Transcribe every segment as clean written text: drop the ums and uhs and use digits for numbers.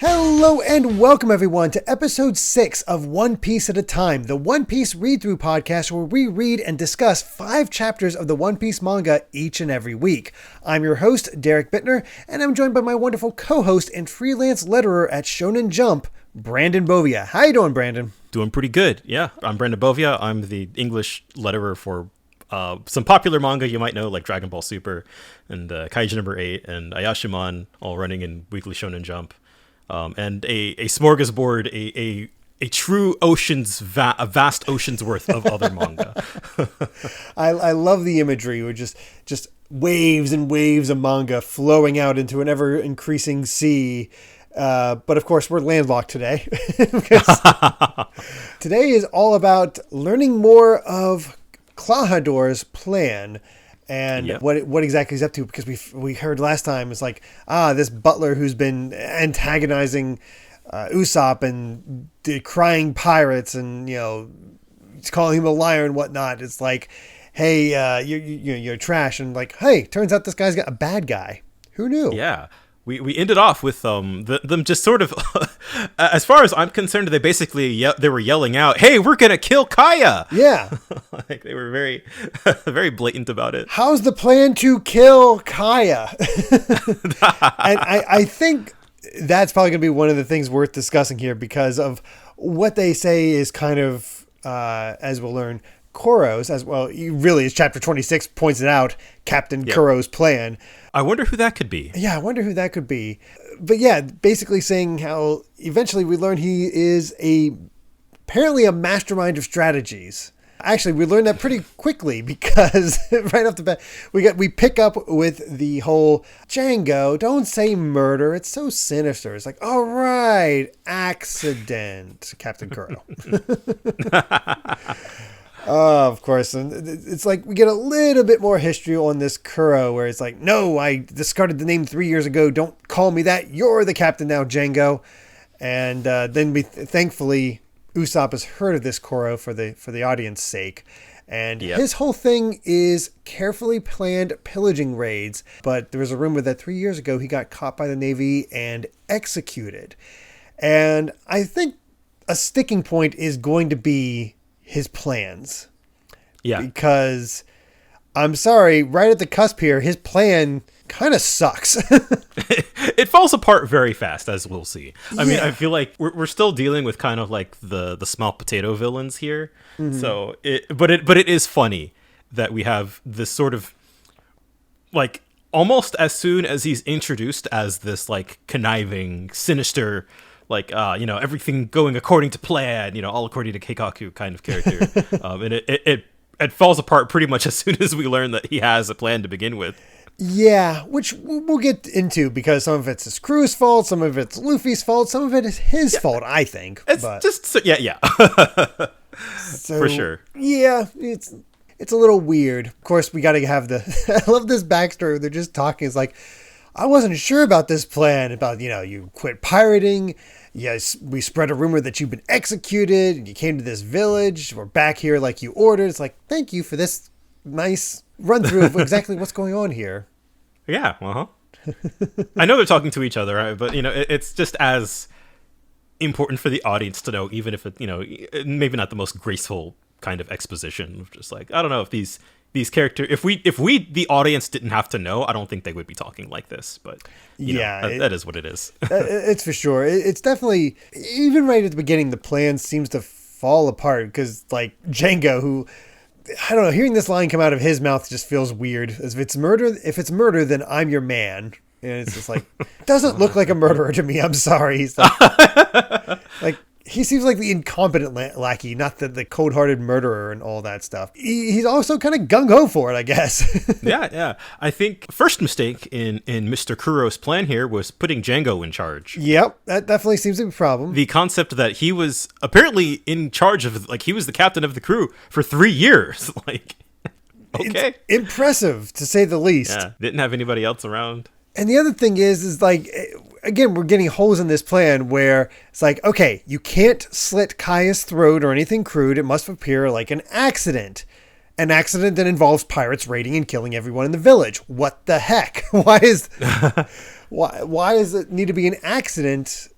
Hello and welcome everyone to episode 6 of One Piece at a Time, the One Piece read-through podcast where we read and discuss 5 chapters of the One Piece manga each and every week. I'm your host, Derek Bittner, and I'm joined by my wonderful co-host and freelance letterer at Shonen Jump, Brandon Bovia. How you doing, Brandon? Doing pretty good, yeah. I'm Brandon Bovia. I'm the English letterer for some popular manga you might know, like Dragon Ball Super and Kaiju number 8 and Ayashimon, all running in Weekly Shonen Jump. And a smorgasbord, a true a vast ocean's worth of other manga. I love the imagery. We're just waves and waves of manga flowing out into an ever increasing sea. But of course, we're landlocked today. Today is all about learning more of Klahador's plan. And yep. what exactly he's up to, because we heard last time it's like, this butler who's been antagonizing Usopp and decrying pirates and, you know, calling him a liar and whatnot. It's like, hey, you're trash. And like, hey, turns out this guy's got a bad guy. Who knew? Yeah. We ended off with them just sort of, as far as I'm concerned, they basically they were yelling out, "Hey, we're gonna kill Kaya!" Yeah, like they were very, very blatant about it. How's the plan to kill Kaya? And I think that's probably gonna be one of the things worth discussing here because of what they say is kind of, as we'll learn, Kuro's, as well, really, as chapter 26 points it out, Captain Kuro's plan. I wonder who that could be. Yeah, I wonder who that could be. But yeah, basically saying how eventually we learn he is apparently a mastermind of strategies. Actually, we learned that pretty quickly because right off the bat, we pick up with the whole Django, don't say murder. It's so sinister. It's like, all right, accident, Captain Kuro. Of course. And it's like we get a little bit more history on this Kuro where it's like, no, I discarded the name 3 years ago. Don't call me that. You're the captain now, Django. And then thankfully, Usopp has heard of this Kuro for the audience's sake. And his whole thing is carefully planned pillaging raids. But there was a rumor that 3 years ago he got caught by the Navy and executed. And I think a sticking point is going to be his plans. Yeah. Because I'm sorry, right at the cusp here, his plan kind of sucks. It falls apart very fast, as we'll see. I mean, I feel like we're still dealing with kind of like the small potato villains here. Mm-hmm. So but it is funny that we have this sort of like almost as soon as he's introduced as this like conniving, sinister, like, everything going according to plan, all according to Keikaku kind of character. And it falls apart pretty much as soon as we learn that he has a plan to begin with. Yeah, which we'll get into because some of it's his crew's fault, some of it's Luffy's fault, some of it is his fault, I think. It's so, for sure. Yeah, it's a little weird. Of course, we got to have I love this backstory where they're just talking. It's like, I wasn't sure about this plan, about, you quit pirating. Yes, we spread a rumor that you've been executed and you came to this village. We're back here like you ordered. It's like, thank you for this nice run through of exactly what's going on here. Yeah, I know they're talking to each other, right? But, it's just as important for the audience to know, even if it, maybe not the most graceful kind of exposition. Just like, I don't know if these characters, if we the audience didn't have to know, I don't think they would be talking like this, but that is what it is. It's for sure. It's definitely, even right at the beginning, the plan seems to fall apart because like Django, who, I don't know, hearing this line come out of his mouth just feels weird. As if it's murder, then I'm your man. And it's just like, doesn't look like a murderer to me. I'm sorry. He's like he seems like the incompetent lackey, not the cold-hearted murderer and all that stuff. He's also kind of gung-ho for it, I guess. Yeah. I think first mistake in Mr. Kuro's plan here was putting Django in charge. Yep, that definitely seems to be a problem. The concept that he was apparently in charge of, like, he was the captain of the crew for 3 years. Like, okay. It's impressive, to say the least. Yeah, didn't have anybody else around. And the other thing is like, again, we're getting holes in this plan where it's like, okay, you can't slit Kaya's throat or anything crude. It must appear like an accident. An accident that involves pirates raiding and killing everyone in the village. What the heck? Why does it need to be an accident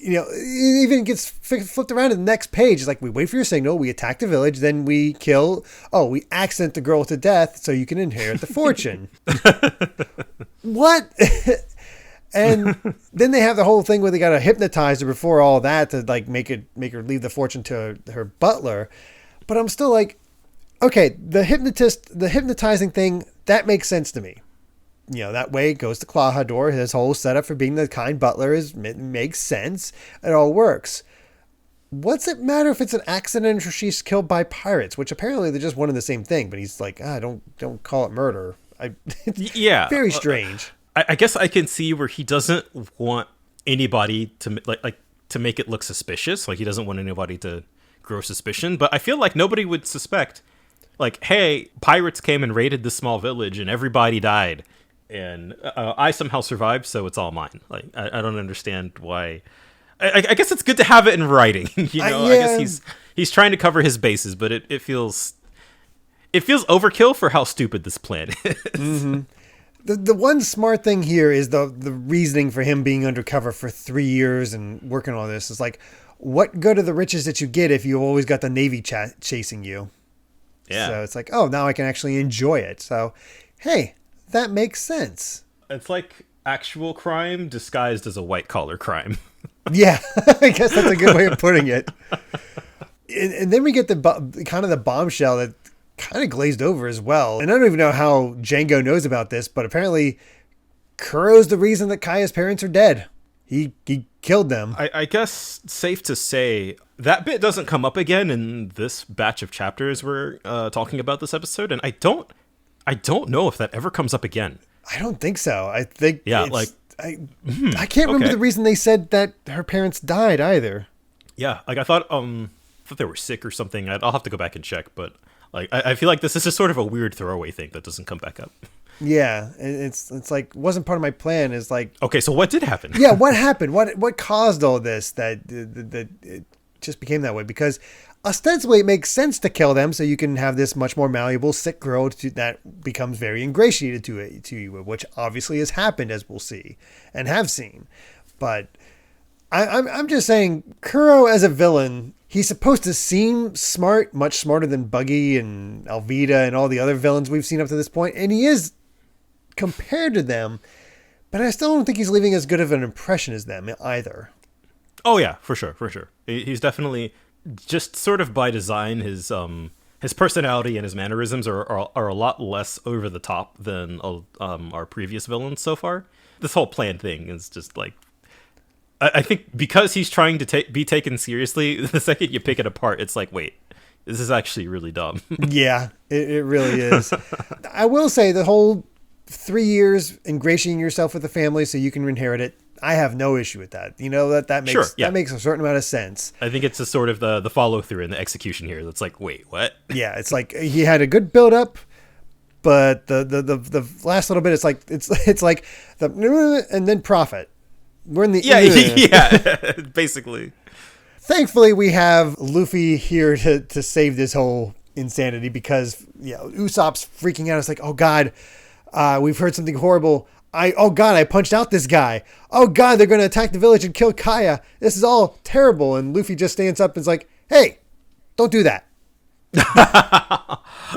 it even gets flipped around to the next page. It's like, we wait for your signal, we attack the village, then we kill. Oh, we accident the girl to death so you can inherit the fortune. What? And then they have the whole thing where they got to hypnotize her before all that to like make her leave the fortune to her butler. But I'm still like, okay, the hypnotizing thing, that makes sense to me. That way it goes to Klahadore. His whole setup for being the kind butler makes sense. It all works. What's it matter if it's an accident or she's killed by pirates, which apparently they're just one and the same thing, but he's like, don't call it murder. Yeah. Very strange. I guess I can see where he doesn't want anybody to like to make it look suspicious. Like he doesn't want anybody to grow suspicion, but I feel like nobody would suspect, like, hey, pirates came and raided this small village and everybody died. And I somehow survived, so it's all mine. Like, I don't understand why. I guess it's good to have it in writing. Yeah. I guess he's trying to cover his bases, but it feels overkill for how stupid this plan is. Mm-hmm. The one smart thing here is the reasoning for him being undercover for 3 years and working on this. Is like, what good are the riches that you get if you've always got the Navy chasing you? Yeah. So it's like, oh, now I can actually enjoy it. So, hey. That makes sense. It's like actual crime disguised as a white-collar crime. Yeah, I guess that's a good way of putting it. And then we get the bombshell that kind of glazed over as well. And I don't even know how Django knows about this, but apparently Kuro's the reason that Kaya's parents are dead. He killed them. I guess safe to say that bit doesn't come up again in this batch of chapters we're talking about this episode, and I don't know if that ever comes up again. I don't think so. I think I can't remember the reason they said that her parents died either. Yeah, like I thought they were sick or something. I'll have to go back and check, but like I feel like this is just sort of a weird throwaway thing that doesn't come back up. Yeah, it's like wasn't part of my plan. Is like, okay, so what did happen? Yeah, what happened? What caused all this? That it just became that way because. Ostensibly, it makes sense to kill them so you can have this much more malleable, sick girl that becomes very ingratiated to you, which obviously has happened, as we'll see and have seen. But I'm just saying, Kuro as a villain, he's supposed to seem smart, much smarter than Buggy and Alvida and all the other villains we've seen up to this point, and he is compared to them, but I still don't think he's leaving as good of an impression as them either. Oh yeah, for sure. He's definitely... just sort of by design, his personality and his mannerisms are a lot less over the top than our previous villains so far. This whole plan thing is just like, I think because he's trying to be taken seriously, the second you pick it apart, it's like, wait, this is actually really dumb. Yeah, it really is. I will say the whole 3 years ingratiating yourself with the family so you can inherit it. I have no issue with that. That makes a certain amount of sense. I think it's a sort of the follow through and the execution here. That's like, wait, what? Yeah, it's like he had a good build up, but the last little bit, it's like the and then profit. We're in the yeah, basically. Thankfully, we have Luffy here to save this whole insanity because Usopp's freaking out. It's like, oh God, we've heard something horrible. I punched out this guy. Oh God, they're going to attack the village and kill Kaya. This is all terrible. And Luffy just stands up and is like, hey, don't do that.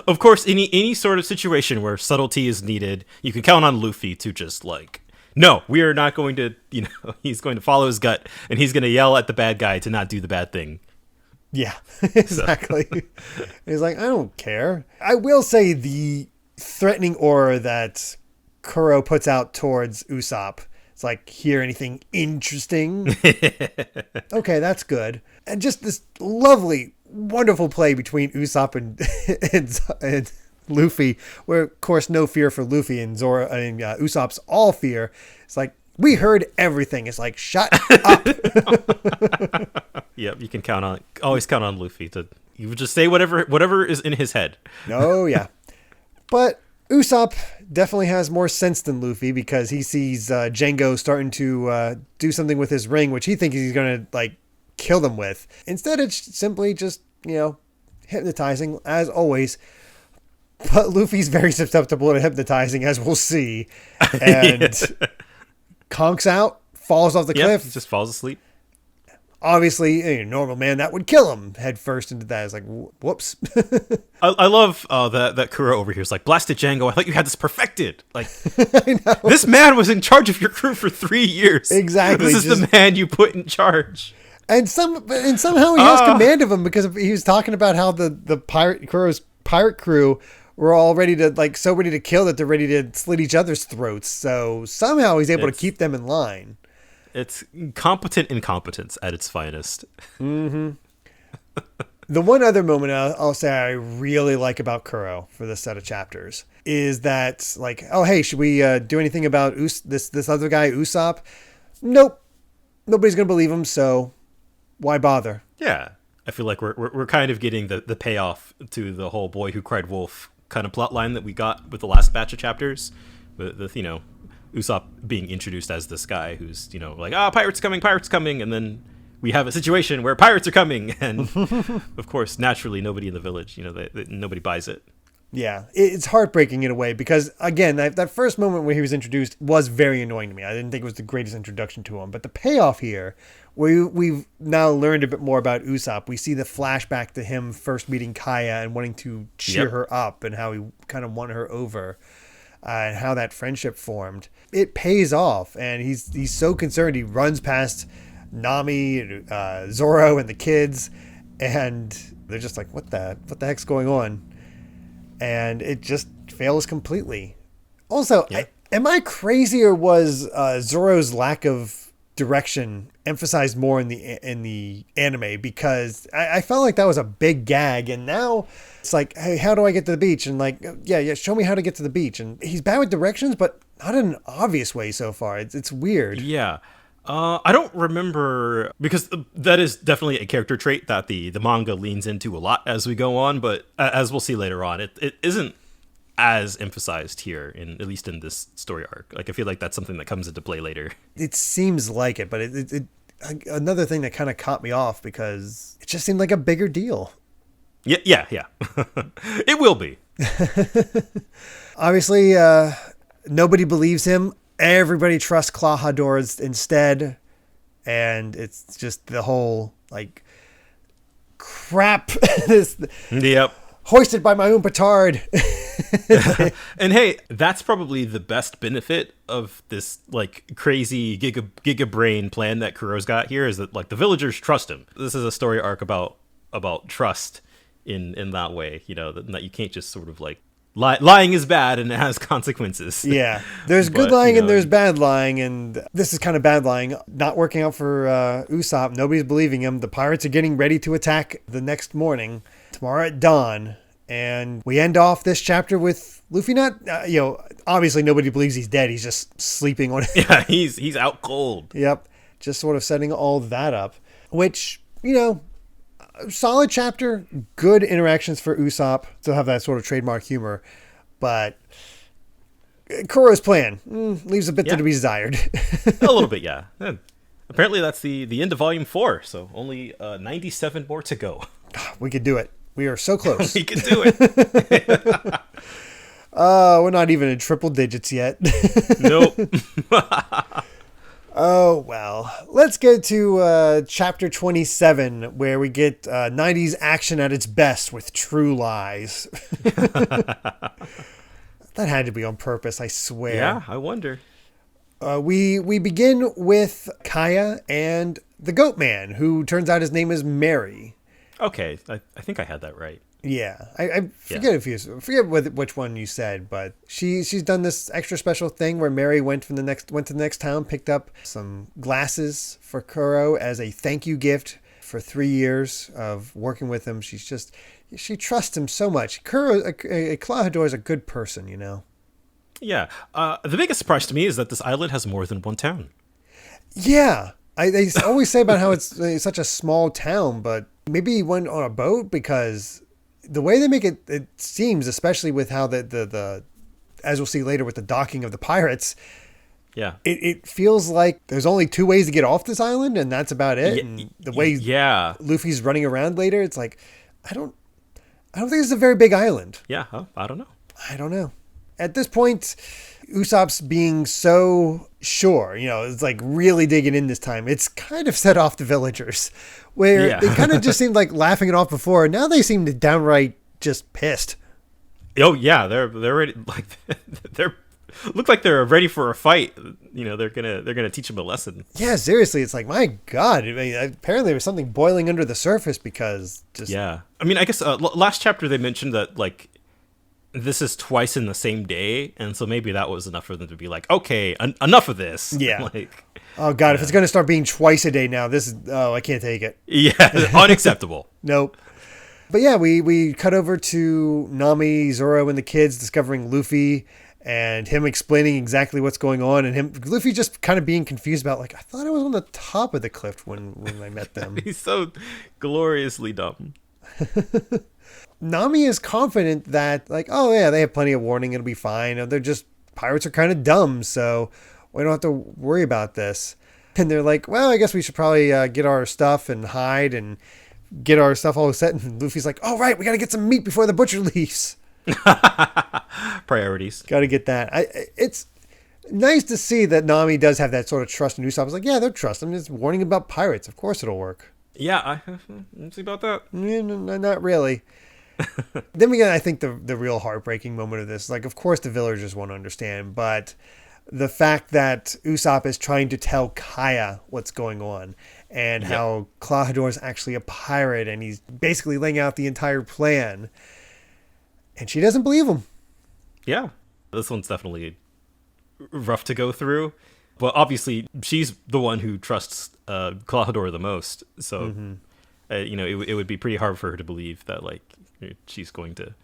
Of course, any sort of situation where subtlety is needed, you can count on Luffy to just like, no, we are not going to, he's going to follow his gut and he's going to yell at the bad guy to not do the bad thing. Yeah, exactly. He's like, I don't care. I will say the threatening aura that Kuro puts out towards Usopp. It's like, hear anything interesting? Okay, that's good. And just this lovely, wonderful play between Usopp and Luffy, where, of course, no fear for Luffy and Zoro and Usopp's all fear. It's like, we heard everything. It's like, shut up. Yep, you can always count on Luffy to you would just say whatever is in his head. Oh, yeah. But Usopp definitely has more sense than Luffy because he sees Django starting to do something with his ring, which he thinks he's going to kill them with. Instead, it's simply just, hypnotizing as always. But Luffy's very susceptible to hypnotizing, as we'll see. And conks out, falls off the cliff. Just falls asleep. obviously, a normal man, that would kill him head first into that. It's like, whoops. I love that Kuro over here is like, blasted Django, I thought you had this perfected. Like, I know. this man was in charge of your crew for 3 years. Exactly. This is the man you put in charge. And somehow he has command of him, because he was talking about how the Kuro's pirate crew were all ready to, like, so ready to kill that they're ready to slit each other's throats. So somehow he's able to keep them in line. It's competent incompetence at its finest. Mm-hmm. The one other moment I'll say I really like about Kuro for this set of chapters is that, like, oh, hey, should we do anything about this other guy, Usopp? Nope. Nobody's going to believe him, so why bother? Yeah. I feel like we're kind of getting the payoff to the whole boy who cried wolf kind of plot line that we got with the last batch of chapters. With Usopp being introduced as this guy who's, like, pirates coming. And then we have a situation where pirates are coming. And of course, naturally, nobody in the village, nobody buys it. Yeah. It's heartbreaking in a way because, again, that first moment where he was introduced was very annoying to me. I didn't think it was the greatest introduction to him. But the payoff here, where we've now learned a bit more about Usopp, we see the flashback to him first meeting Kaya and wanting to cheer her up and how he kind of won her over. And how that friendship formed. It pays off, and he's so concerned. He runs past Nami, Zoro, and the kids, and they're just like, "What the heck's going on?" And it just fails completely. Also, am I crazy, or was Zoro's lack of direction emphasized more in the anime? Because I felt like that was a big gag, and now it's like, hey, how do I get to the beach? And like, yeah, show me how to get to the beach. And he's bad with directions, but not in an obvious way so far. It's weird. Yeah. I don't remember, because that is definitely a character trait that the manga leans into a lot as we go on, but as we'll see later on, it isn't as emphasized here, at least in this story arc. Like, I feel like that's something that comes into play later. It seems like it, but another thing that kind of caught me off because it just seemed like a bigger deal. Yeah. It will be. Obviously, nobody believes him. Everybody trusts Clawhador instead. And it's just the whole, like, crap. Yep. Hoisted by my own petard. And hey, that's probably the best benefit of this, like, crazy giga brain plan that Kuro's got here, is that, like, the villagers trust him. This is a story arc about trust in that way, that you can't just sort of, like, lying is bad and it has consequences. Yeah, there's good lying and there's bad lying, and this is kind of bad lying. Not working out for Usopp. Nobody's believing him. The pirates are getting ready to attack the next morning, tomorrow at dawn, and we end off this chapter with Luffy not, obviously nobody believes he's dead. He's just sleeping on it. Yeah, he's out cold. Yep, just sort of setting all that up, which, solid chapter, good interactions for Usopp. Still have that sort of trademark humor, but Kuro's plan leaves a bit to be desired. A little bit, yeah. And apparently that's the end of volume 4, so only 97 more to go. We could do it. We are so close. We can do it. We're not even in triple digits yet. Nope. Oh, well. Let's get to chapter 27, where we get 90s action at its best with True Lies. That had to be on purpose, I swear. Yeah, I wonder. We begin with Kaya and the Goat Man, who turns out his name is Mary. Okay, I think I had that right. Yeah, I forget which one you said, but she's done this extra special thing where Mary went to the next town, picked up some glasses for Kuro as a thank you gift for 3 years of working with him. She trusts him so much. Kuro, Clawhador is a good person, Yeah, the biggest surprise to me is that this island has more than one town. Yeah, they always say about how it's such a small town, but maybe he went on a boat, because the way they make it seems, especially with how the as we'll see later with the docking of the pirates, yeah, it feels like there's only 2 ways to get off this island, and that's about it. And the way Luffy's running around later, it's like, I don't think this is a very big island. Yeah, I don't know. I don't know. at this point, Usopp's being so sure, it's like really digging in this time. It's kind of set off the villagers, where they kind of just seemed like laughing it off before. Now they seem to downright just pissed. Oh yeah, they're ready. Like they're look like they're ready for a fight. They're gonna teach them a lesson. Yeah, seriously, it's like, my God. I mean, apparently there was something boiling under the surface because just yeah. I mean, I guess last chapter they mentioned that like this is twice in the same day, and so maybe that was enough for them to be like, okay, enough of this. Yeah. Like, oh God, if it's gonna start being twice a day now, I can't take it. Yeah, unacceptable. Nope. But yeah, we cut over to Nami, Zoro, and the kids discovering Luffy and him explaining exactly what's going on, and Luffy just kind of being confused about, like, I thought I was on the top of the cliff when I met them. He's so gloriously dumb. Nami is confident that, like, oh yeah, they have plenty of warning, it'll be fine. They're just, pirates are kind of dumb, so we don't have to worry about this. And they're like, well, I guess we should probably get our stuff and hide and get our stuff all set. And Luffy's like, oh right, we gotta get some meat before the butcher leaves. Priorities. Gotta get that. It's nice to see that Nami does have that sort of trust in Usopp. I was like, yeah, they're trust. I'm just warning about pirates. Of course it'll work. Yeah, let's see about that. No, not really. Then we got, I think, the real heartbreaking moment of this. Like, of course the villagers won't understand, but the fact that Usopp is trying to tell Kaya what's going on and how Klahadore is actually a pirate, and he's basically laying out the entire plan, and she doesn't believe him. Yeah. This one's definitely rough to go through, but obviously she's the one who trusts Klahadore the most, so it would be pretty hard for her to believe that, like, she's going to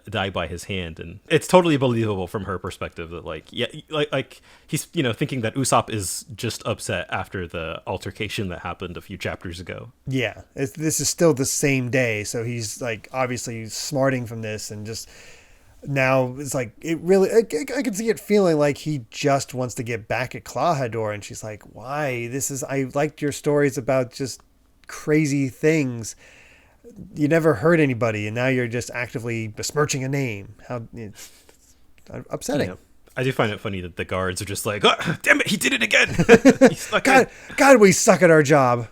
die by his hand. And it's totally believable from her perspective that, like, he's thinking that Usopp is just upset after the altercation that happened a few chapters ago. Yeah, this is still the same day, so he's, like, obviously smarting from this, and just now it's like, it really, I can see it feeling like he just wants to get back at Klahadore, and she's like, why? I liked your stories about just crazy things. You never hurt anybody, and now you're just actively besmirching a name. How it's upsetting. Yeah. I do find it funny that the guards are just like, oh, damn it, he did it again. God, we suck at our job.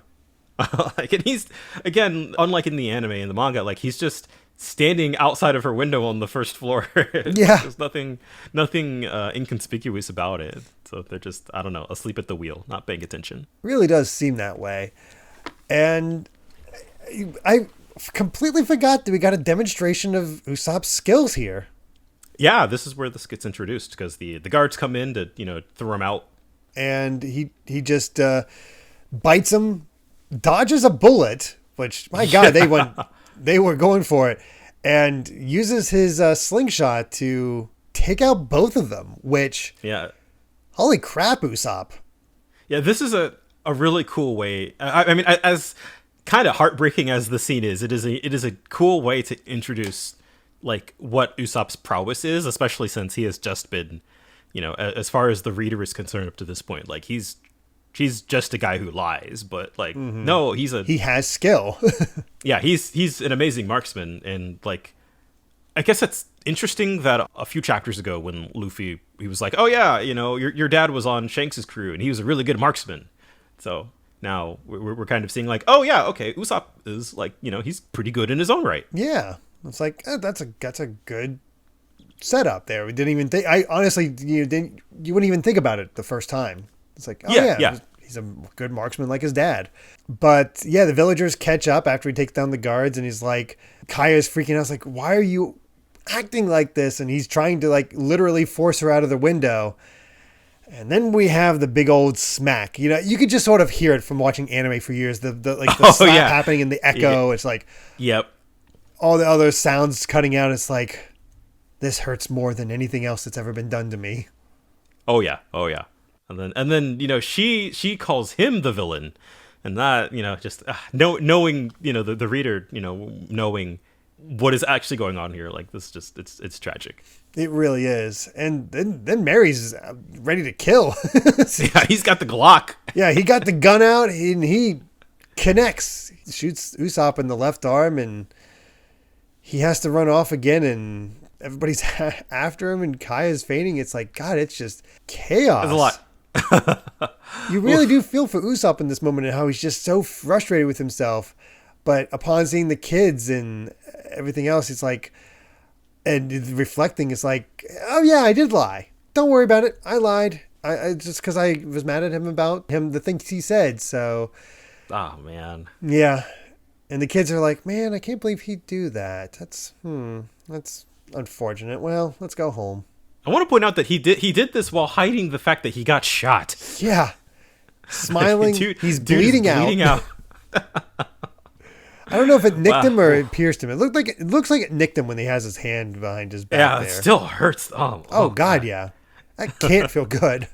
And he's, again, unlike in the anime and the manga, like, he's just standing outside of her window on the first floor. Yeah. There's nothing inconspicuous about it. So they're just, I don't know, asleep at the wheel, not paying attention. Really does seem that way. And I completely forgot that we got a demonstration of Usopp's skills here. Yeah, this is where this gets introduced, because the guards come in to, throw him out. And he just bites him, dodges a bullet, which, my God, they were going for it, and uses his slingshot to take out both of them, which, holy crap, Usopp. Yeah, this is a really cool way. I mean, as kind of heartbreaking as the scene is, it is a cool way to introduce, like, what Usopp's prowess is, especially since he has just been, as far as the reader is concerned up to this point, like, he's just a guy who lies, but, like, no, he has skill. Yeah, he's an amazing marksman. And, like, I guess it's interesting that a few chapters ago when Luffy, he was like, oh yeah, your dad was on Shanks's crew and he was a really good marksman. So now we're kind of seeing, like, oh yeah, okay, Usopp is, like, he's pretty good in his own right. Yeah, it's like, that's a good setup there. We didn't even think. I honestly, you wouldn't even think about it the first time. It's like, oh yeah, he's a good marksman like his dad. But yeah, the villagers catch up after he takes down the guards, and he's like, Kaya's freaking out. It's like, why are you acting like this? And he's trying to, like, literally force her out of the window. And then we have the big old smack. You could just sort of hear it from watching anime for years. The slap happening in the echo. Yeah. It's like, yep, all the other sounds cutting out. It's like, this hurts more than anything else that's ever been done to me. Oh yeah. And then she calls him the villain, and that just knowing the reader knowing what is actually going on here, like, this just it's tragic. It really is. And then Mary's ready to kill. Yeah, he's got the Glock. Yeah, he got the gun out, and he connects, shoots Usopp in the left arm, and he has to run off again, and everybody's after him and Kaya's fainting. It's like, God, it's just chaos. There's a lot. You really do feel for Usopp in this moment and how he's just so frustrated with himself. But upon seeing the kids and everything else, it's like, and reflecting, it's like, oh yeah, I did lie. Don't worry about it. I lied. I just because I was mad at him about the things he said. So, oh man, yeah. And the kids are like, man, I can't believe he'd do that. That's unfortunate. Well, let's go home. I want to point out that he did this while hiding the fact that he got shot. Yeah, smiling. He's bleeding out. I don't know if it nicked him or it pierced him. It looks like it nicked him when he has his hand behind his back. Yeah, there. It still hurts. Oh God, yeah. That can't feel good.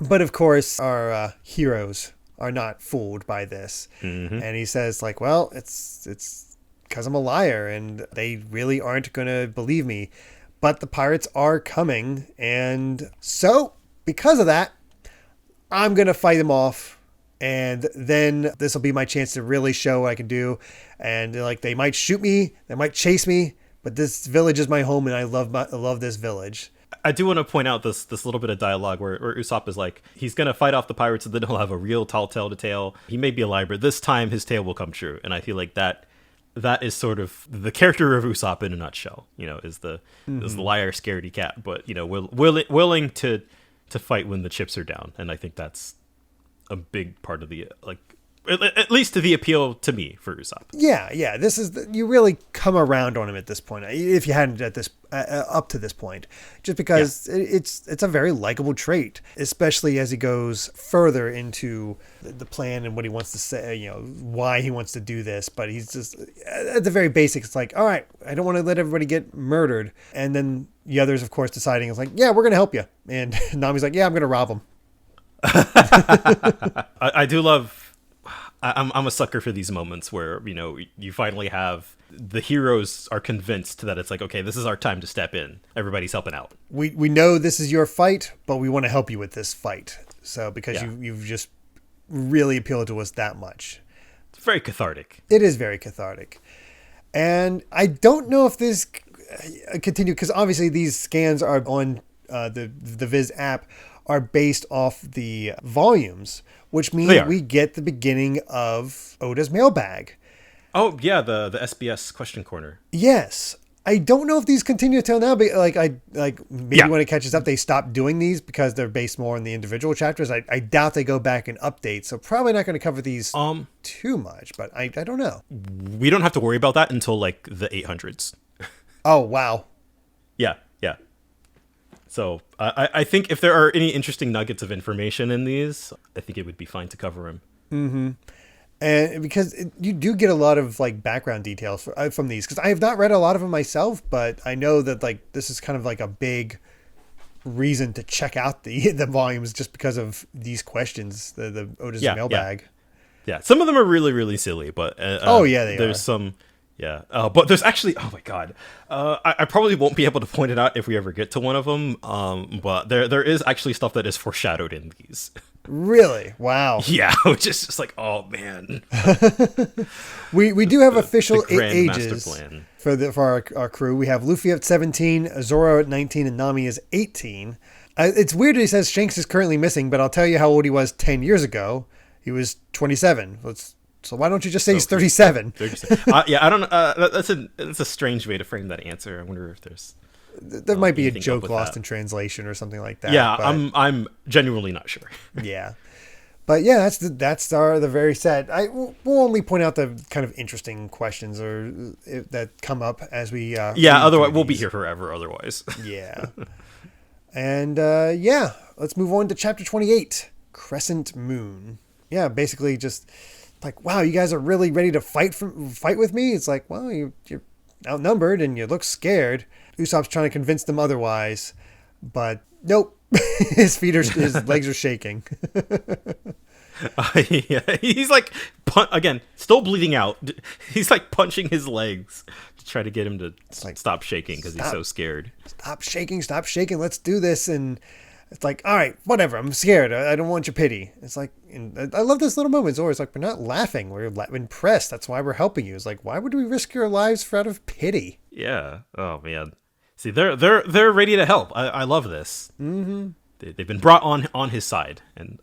But of course, our heroes are not fooled by this. Mm-hmm. And he says, like, well, it's because I'm a liar and they really aren't going to believe me. But the pirates are coming. And so, because of that, I'm going to fight them off. And then this will be my chance to really show what I can do. And like, they might shoot me, they might chase me, but this village is my home and I love this village. I do want to point out this little bit of dialogue where Usopp is like, he's going to fight off the pirates and then he'll have a real tall tale to tale. He may be a liar, but this time his tale will come true. And I feel like that is sort of the character of Usopp in a nutshell, is the liar, scaredy cat, but, willing to fight when the chips are down. And I think that's a big part of the, at least to the appeal to me for Usopp. Yeah. This is you really come around on him at this point, if you hadn't at this up to this point, just because it's a very likable trait, especially as he goes further into the plan and what he wants to say, why he wants to do this. But he's just at the very basics. It's like, all right, I don't want to let everybody get murdered, and then the others, of course, deciding it's like, yeah, we're gonna help you, and Nami's like, yeah, I'm gonna rob them. I do love. I'm a sucker for these moments where, you finally have the heroes are convinced that it's like, okay, this is our time to step in. Everybody's helping out. We know this is your fight, but we want to help you with this fight. So because you've just really appealed to us that much. It's very cathartic. It is very cathartic. And I don't know if this continue, because obviously these scans are on the Viz app are based off the volumes, which means we get the beginning of Oda's mailbag. Oh, yeah, the SBS question corner. Yes. I don't know if these continue till now, but maybe when it catches up, they stop doing these because they're based more on the individual chapters. I doubt they go back and update, so probably not going to cover these too much, but I don't know. We don't have to worry about that until the 800s. Oh, wow. Yeah. So I think if there are any interesting nuggets of information in these, I think it would be fine to cover them. Mm-hmm. And because you do get a lot of background details from these, because I have not read a lot of them myself, but I know that this is kind of a big reason to check out the volumes just because of these questions, the Oda's mailbag. Yeah, some of them are really, really silly, but there's some. Yeah, but there's actually, oh my god, I probably won't be able to point it out if we ever get to one of them, but there is actually stuff that is foreshadowed in these. Really? Wow. Yeah, which is just like, oh man. we do have official ages plan. for our crew. We have Luffy at 17, Zoro at 19, and Nami is 18. It's weird that he says Shanks is currently missing, but I'll tell you how old he was 10 years ago. He was 27. So why don't you just say he's 37? 37. I don't know. That's a strange way to frame that answer. I wonder if there might be a joke lost in translation or something like that. Yeah, but I'm genuinely not sure. Yeah, but yeah, that's the very sad. We'll only point out the kind of interesting questions that come up as we. Otherwise we'll be here forever. Otherwise. Yeah, and let's move on to chapter 28, Crescent Moon. Yeah, basically just. Wow, you guys are really ready to fight with me? It's like, well, you're outnumbered and you look scared. Usopp's trying to convince them otherwise, but nope. his legs are shaking. He's again, still bleeding out. He's punching his legs to try to get him to stop shaking because he's so scared. Stop shaking. Let's do this. And it's like, all right, whatever. I'm scared. I don't want your pity. It's like, and I love this little moment. Zoro's like, we're not laughing. We're impressed. That's why we're helping you. It's like, why would we risk your lives out of pity? Yeah. Oh man. See, they're ready to help. I love this. Mm-hmm. They've been brought on his side, and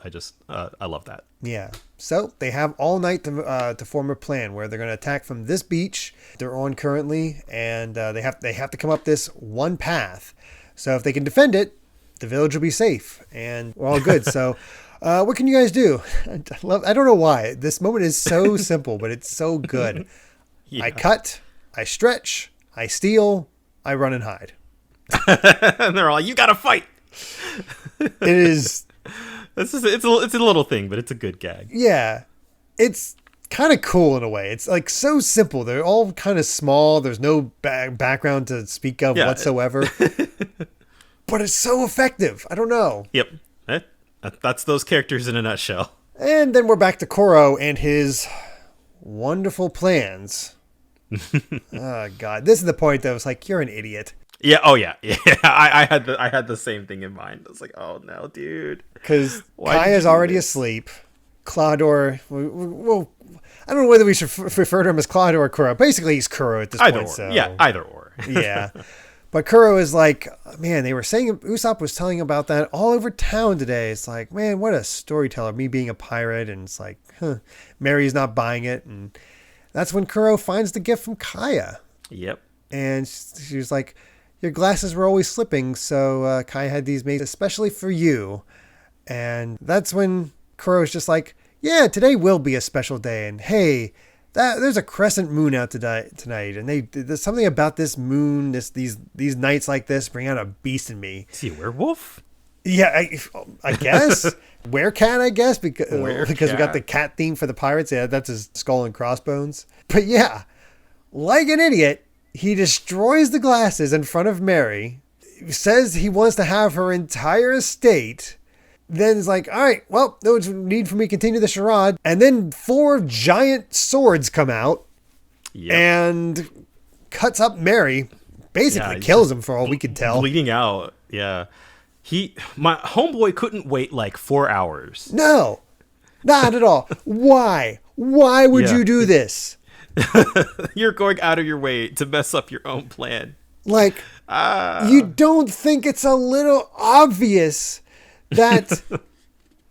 I love that. Yeah. So they have all night to form a plan where they're going to attack from this beach they're on currently, and they have to come up this one path. So if they can defend it, the village will be safe, and we're all good. So what can you guys do? I don't know why this moment is so simple, but it's so good. Yeah. I cut, I stretch, I steal, I run and hide. And they're all like, you gotta fight. It is. It's a little thing, but it's a good gag. Yeah, it's kind of cool in a way. It's like so simple. They're all kind of small. There's no background to speak of whatsoever. But it's so effective. I don't know. Yep, that's those characters in a nutshell. And then we're back to Koro and his wonderful plans. Oh God, this is the point that was like, you're an idiot. Yeah. Oh yeah. Yeah. I had the same thing in mind. I was like, oh no, dude. Because Kaya's already asleep. Claudor. Well, I don't know whether we should refer to him as Claudor or Kuro. Basically, he's Kuro at this point. So. Yeah. Either or. Yeah. But Kuro is like, man, they were saying, Usopp was telling about that all over town today. It's like, man, what a storyteller, me being a pirate. And it's like, Mary's not buying it. And that's when Kuro finds the gift from Kaya. Yep. And she was like, your glasses were always slipping, so Kaya had these made especially for you. And that's when Kuro's just like, yeah, today will be a special day. And hey, there's a crescent moon out tonight. And there's something about this moon, these nights like this bring out a beast in me. Is he a werewolf? Yeah, I guess. Werecat, I guess, because we got the cat theme for the pirates. Yeah, that's his skull and crossbones. But yeah, like an idiot, he destroys the glasses in front of Mary, says he wants to have her entire estate, then is like, all right, well, no need for me to continue the charade. And then 4 giant swords come out and cuts up Mary, basically kills him for all we could tell. Bleeding out, yeah. My homeboy couldn't wait like 4 hours. No, not at all. Why? Why would you do this? You're going out of your way to mess up your own plan. Like, you don't think it's a little obvious that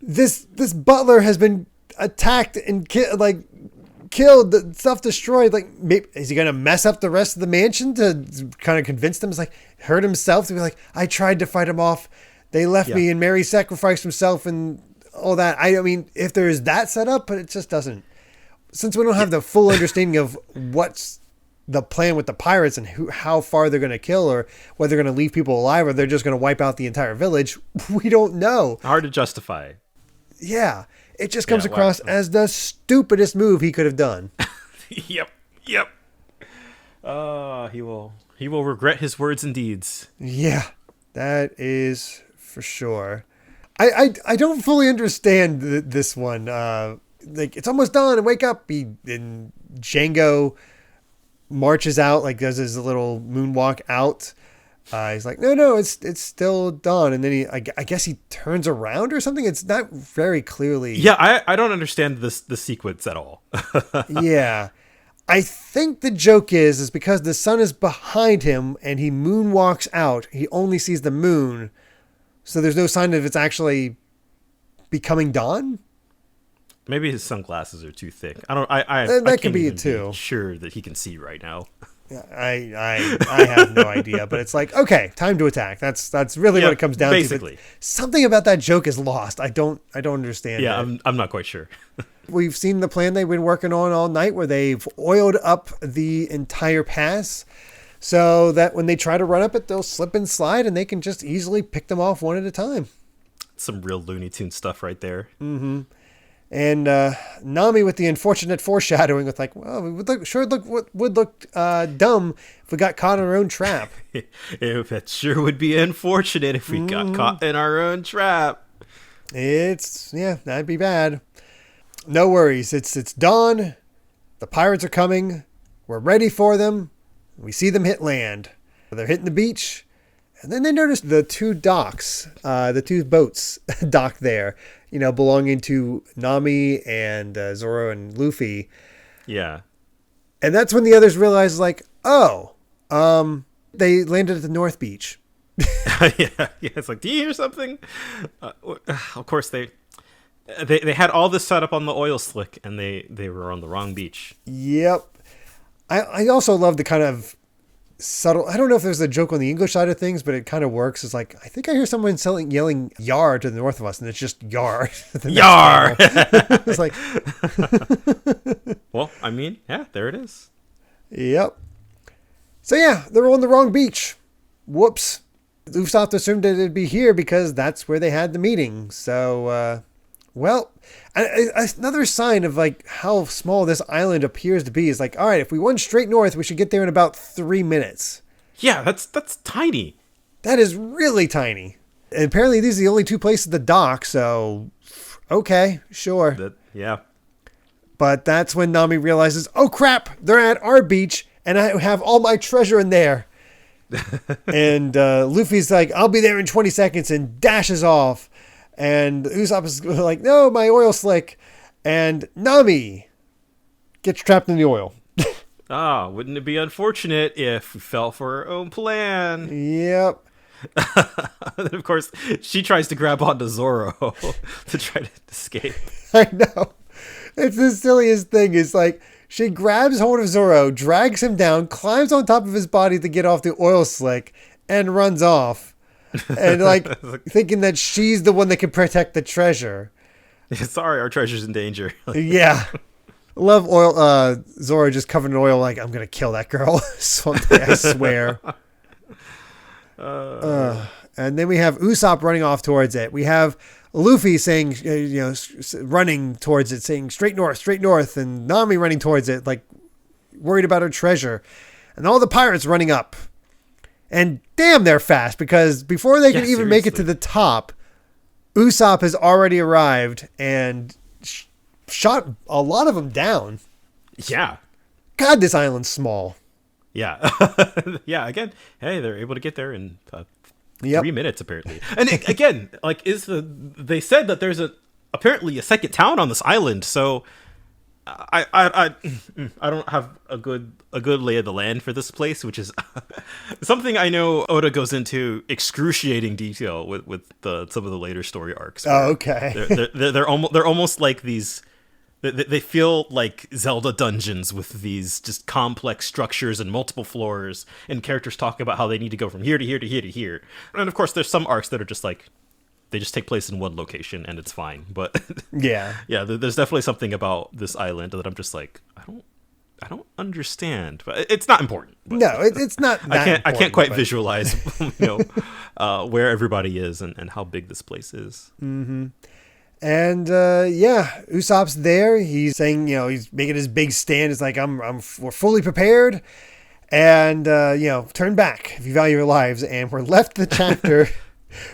this butler has been attacked and killed, the stuff destroyed? Like, maybe, is he going to mess up the rest of the mansion to kind of convince them? It's like, hurt himself to be like, I tried to fight him off. They left me and Mary sacrificed himself and all that. I mean, if there is that set up, but it just doesn't. Since we don't have the full understanding of what's the plan with the pirates and how far they're going to kill, or whether they're going to leave people alive or they're just going to wipe out the entire village, we don't know. Hard to justify. Yeah. It just comes across as the stupidest move he could have done. Yep. He will regret his words and deeds. Yeah, that is for sure. I don't fully understand this one. Like, it's almost done and wake up. And Django marches out, like does his little moonwalk out. He's like, no, it's still dawn. And then I guess he turns around or something. It's not very clearly. Yeah, I don't understand the sequence at all. Yeah. I think the joke is because the sun is behind him and he moonwalks out, he only sees the moon. So there's no sign of it's actually becoming dawn. Maybe his sunglasses are too thick. I that could be it too. Be sure that he can see right now. Yeah, I have no idea, but it's like, okay, time to attack. That's really what it comes down basically. to. Something about that joke is lost. I don't understand. Yeah, I'm not quite sure. We've seen the plan they've been working on all night, where they've oiled up the entire pass, so that when they try to run up it, they'll slip and slide, and they can just easily pick them off one at a time. Some real Looney Tunes stuff right there. Mm-hmm. And Nami with the unfortunate foreshadowing with like, well, we would look dumb if we got caught in our own trap. It sure would be unfortunate if we got caught in our own trap. That'd be bad. No worries. It's dawn. The pirates are coming. We're ready for them. We see them hit land. They're hitting the beach. And then they notice the 2 docks, the 2 boats docked there, belonging to Nami and Zoro and Luffy. Yeah. And that's when the others realize, like, They landed at the North Beach. Yeah. It's like, do you hear something? Of course, they had all this set up on the oil slick, and they were on the wrong beach. Yep. I also love the kind of subtle. I don't know if there's a joke on the English side of things, but it kind of works. It's like, I think I hear someone yelling "yar" to the north of us, and it's just "yar." Yar. It's like, well, I mean, yeah, there it is. Yep. So yeah, they're on the wrong beach. Whoops. Usopp assumed that it'd be here because that's where they had the meeting. So, well, another sign of like how small this island appears to be is like, all right, if we went straight north, we should get there in about 3 minutes. Yeah, that's tiny. That is really tiny. And apparently these are the only two places to dock, so okay, sure. Yeah. But that's when Nami realizes, oh crap, they're at our beach and I have all my treasure in there. And Luffy's like, I'll be there in 20 seconds and dashes off. And Usopp is like, no, my oil slick. And Nami gets trapped in the oil. Wouldn't it be unfortunate if we fell for our own plan? Yep. And of course, she tries to grab onto Zoro to try to escape. I know. It's the silliest thing. It's like, she grabs hold of Zoro, drags him down, climbs on top of his body to get off the oil slick, and runs off. And like thinking that she's the one that can protect the treasure. Sorry, our treasure's in danger. Yeah. Love oil. Zoro just covered in oil. Like, I'm going to kill that girl someday, I swear. And then we have Usopp running off towards it. We have Luffy saying, running towards it, saying straight north. And Nami running towards it, like worried about her treasure. And all the pirates running up. And damn, they're fast, because before they can even make it to the top, Usopp has already arrived and shot a lot of them down. Yeah. God, this island's small. Yeah. Yeah, again, hey, they're able to get there in 3 minutes, apparently. And again, like, they said that there's apparently a second town on this island, so I don't have a good lay of the land for this place, which is something I know Oda goes into excruciating detail with some of the later story arcs. Oh, okay. they're almost like these. They feel like Zelda dungeons with these just complex structures and multiple floors, and characters talking about how they need to go from here to here to here to here. And of course, there's some arcs that are just like, they just take place in one location and it's fine. But yeah, there's definitely something about this island that I'm just like, I don't understand. But it's not important. But no, it's not. I can't quite visualize, where everybody is and how big this place is. Mm-hmm. And Usopp's there. He's saying, he's making his big stand. It's like, we're fully prepared, and turn back if you value your lives. And we're left the chapter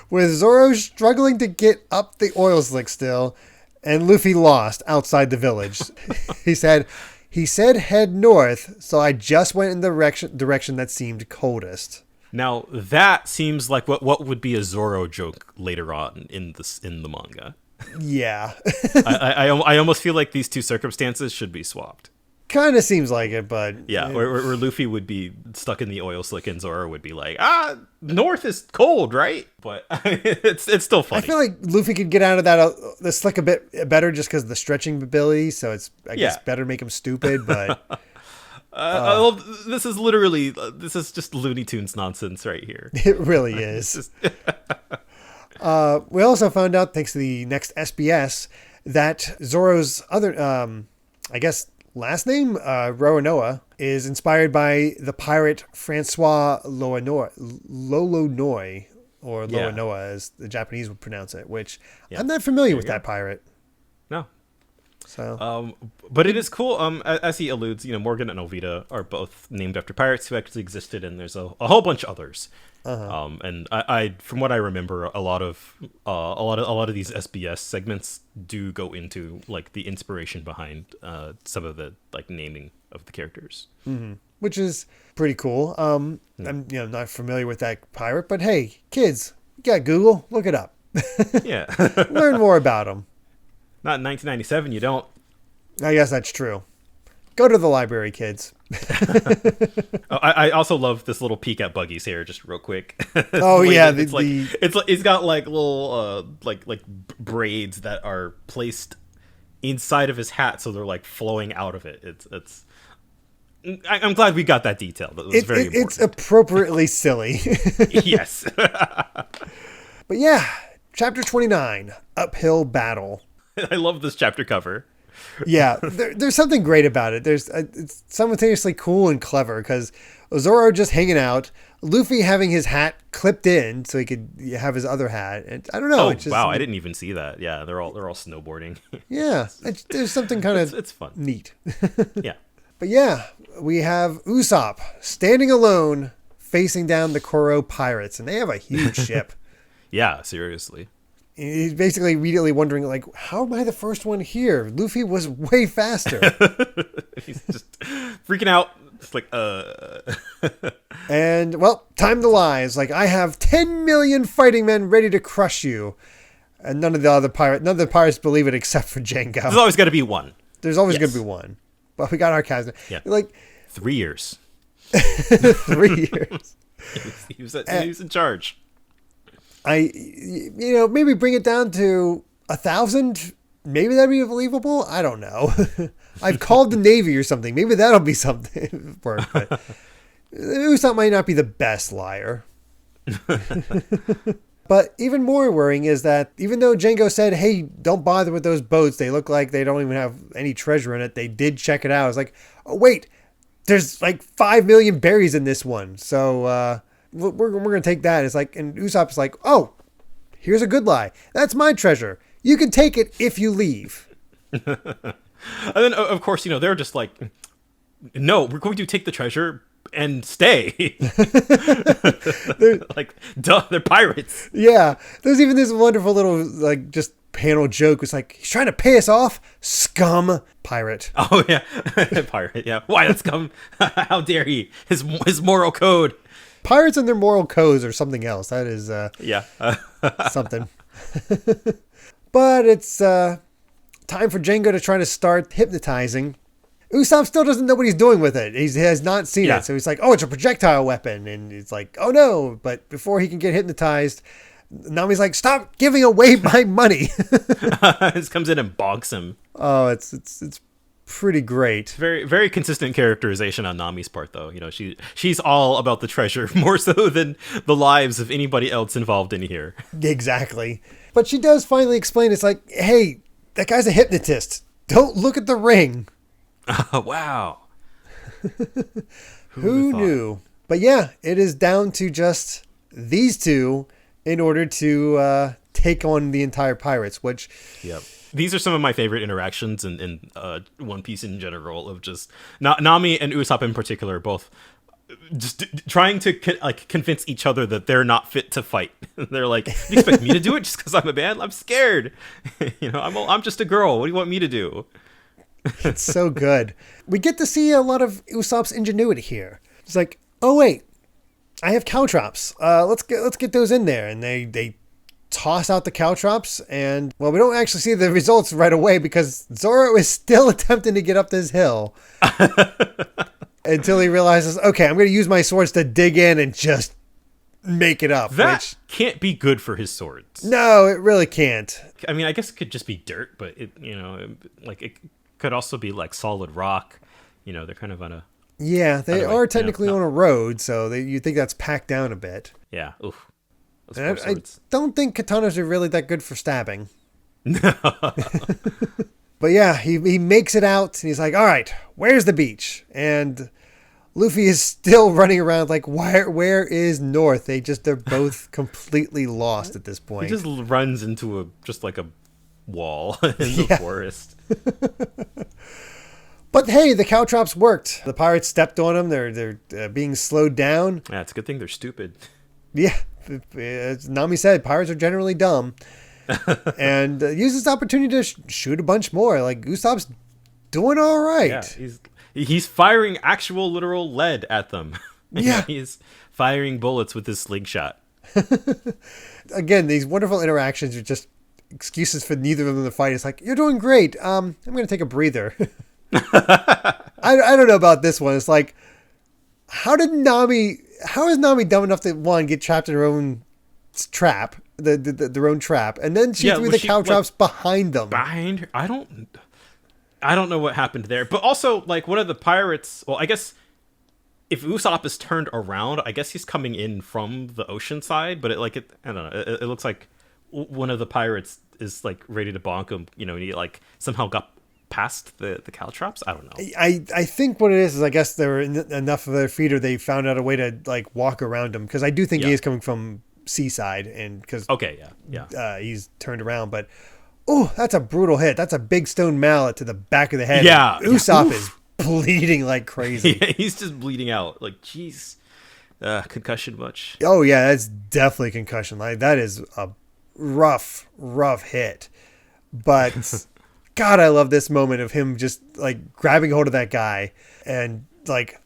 with Zoro struggling to get up the oil slick still, and Luffy lost outside the village. He said head north, so I just went in the direction that seemed coldest. Now that seems like what would be a Zoro joke later on in the manga. Yeah. I almost feel like these two circumstances should be swapped. Kind of seems like it, but yeah, where Luffy would be stuck in the oil slick and Zoro would be like, north is cold, right? But it's still funny. I feel like Luffy could get out of that the slick a bit better just because of the stretching ability, so it's I guess better to make him stupid, but this is just Looney Tunes nonsense right here. It really is. We also found out, thanks to the next SBS, that Zoro's other, last name, Roanoa, is inspired by the pirate Francois Lolonois, or Loanoa as the Japanese would pronounce it, which I'm not familiar with that pirate. No. So, but it is cool. As he alludes, Morgan and Ovida are both named after pirates who actually existed, and there's a whole bunch of others. Uh-huh. And I, from what I remember, a lot of these SBS segments do go into like the inspiration behind some of the like naming of the characters, which is pretty cool. I'm not familiar with that pirate, but hey, kids, you got Google, look it up. Yeah, learn more about them. Not in 1997, you don't. I guess that's true. Go to the library, kids. I also love this little peek at Buggy's hair, just real quick. Oh yeah, it's like it's got like little like braids that are placed inside of his hat, so they're like flowing out of it. I'm glad we got that detail. That was very important. It's appropriately silly. Yes. But yeah, chapter 29, Uphill Battle. I love this chapter cover. Yeah, there's something great about it. It's simultaneously cool and clever because Zoro just hanging out, Luffy having his hat clipped in so he could have his other hat. And I don't know. Oh, wow, I didn't even see that. Yeah, they're all snowboarding. Yeah, there's something kind of it's fun, neat. Yeah. But yeah, we have Usopp standing alone, facing down the Koro pirates, and they have a huge ship. Yeah, seriously. He's basically immediately wondering, like, how am I the first one here? Luffy was way faster. He's just freaking out. It's like, And, well, time to lie. It's like, I have 10 million fighting men ready to crush you. And none of the pirates believe it except for Django. There's always got to be one. There's always going to be one. But we got our captain. Yeah. Like 3 years. 3 years. He was in charge. Maybe bring it down to 1,000. Maybe that'd be believable. I don't know. I've called the Navy or something. Maybe that'll be something. But Usopp might not be the best liar. But even more worrying is that even though Django said, hey, don't bother with those boats, they look like they don't even have any treasure in it, they did check it out. It's like, oh, wait, there's like 5 million berries in this one. So we're going to take that. It's like, and Usopp's like, oh, here's a good lie. That's my treasure. You can take it if you leave. And then, of course, they're just like, no, we're going to take the treasure and stay. Like, duh, they're pirates. Yeah. There's even this wonderful little, like, just panel joke. It's like, he's trying to pay us off? Scum pirate. Oh, yeah. Pirate, yeah. Why, that's scum? How dare he? His moral code. Pirates and their moral codes or something else. That is yeah. something. But it's time for Django to try to start hypnotizing. Usopp still doesn't know what he's doing with it. He has not seen it. So he's like, oh, it's a projectile weapon. And it's like, oh, no. But before he can get hypnotized, Nami's like, stop giving away my money. Just comes in and bonks him. Oh, it's pretty great. Very, very consistent characterization on Nami's part, though. She's all about the treasure more so than the lives of anybody else involved in here. Exactly. But she does finally explain. It's like, hey, that guy's a hypnotist. Don't look at the ring. Wow. Who knew? But yeah, it is down to just these two in order to take on the entire pirates, which... Yep. These are some of my favorite interactions in One Piece in general, of just Nami and Usopp in particular, both just trying to convince each other that they're not fit to fight. They're like, you expect me to do it just because I'm a man? I'm scared. I'm just a girl. What do you want me to do? It's so good. We get to see a lot of Usopp's ingenuity here. It's like, oh wait, I have caltrops. Let's get those in there, and they toss out the caltrops, and well, we don't actually see the results right away because Zoro is still attempting to get up this hill until he realizes, okay, I'm going to use my swords to dig in and just make it up. That can't be good for his swords. No, it really can't. I mean, I guess it could just be dirt, but it could also be like solid rock. They're kind of on a... Yeah, they are technically on a road, so you think that's packed down a bit. Yeah, oof. I don't think katanas are really that good for stabbing. No. But yeah, he makes it out, and he's like, all right, where's the beach? And Luffy is still running around like, where is North? They're both completely lost at this point. He just runs into just like a wall in the forest. But hey, the caltrops worked. The pirates stepped on them. They're being slowed down. Yeah, it's a good thing they're stupid. Yeah, as Nami said, pirates are generally dumb. And use this opportunity to shoot a bunch more. Like, Usopp's doing all right. Yeah, he's firing actual literal lead at them. Yeah. He's firing bullets with his slingshot. Again, these wonderful interactions are just excuses for neither of them to fight. It's like, you're doing great. I'm going to take a breather. I don't know about this one. It's like, how is Nami dumb enough to, one, get trapped in her own trap, their own trap, and then she threw the caltrops behind them. Behind her? I don't know what happened there. But also, like, one of the pirates, well, I guess if Usopp is turned around, I guess he's coming in from the ocean side, but I don't know. It looks like one of the pirates is like ready to bonk him, and he like somehow got past the caltrops. I don't know. I think what it is I guess there were enough of their feeder, they found out a way to like walk around him, because I do think he is coming from seaside, and because he's turned around. But that's a brutal hit. That's a big stone mallet to the back of the head. Yeah, Usopp is bleeding like crazy. Yeah, he's just bleeding out. Like, jeez, concussion much? Oh yeah, that's definitely concussion. Like, that is a rough hit. But God, I love this moment of him just like grabbing hold of that guy and like,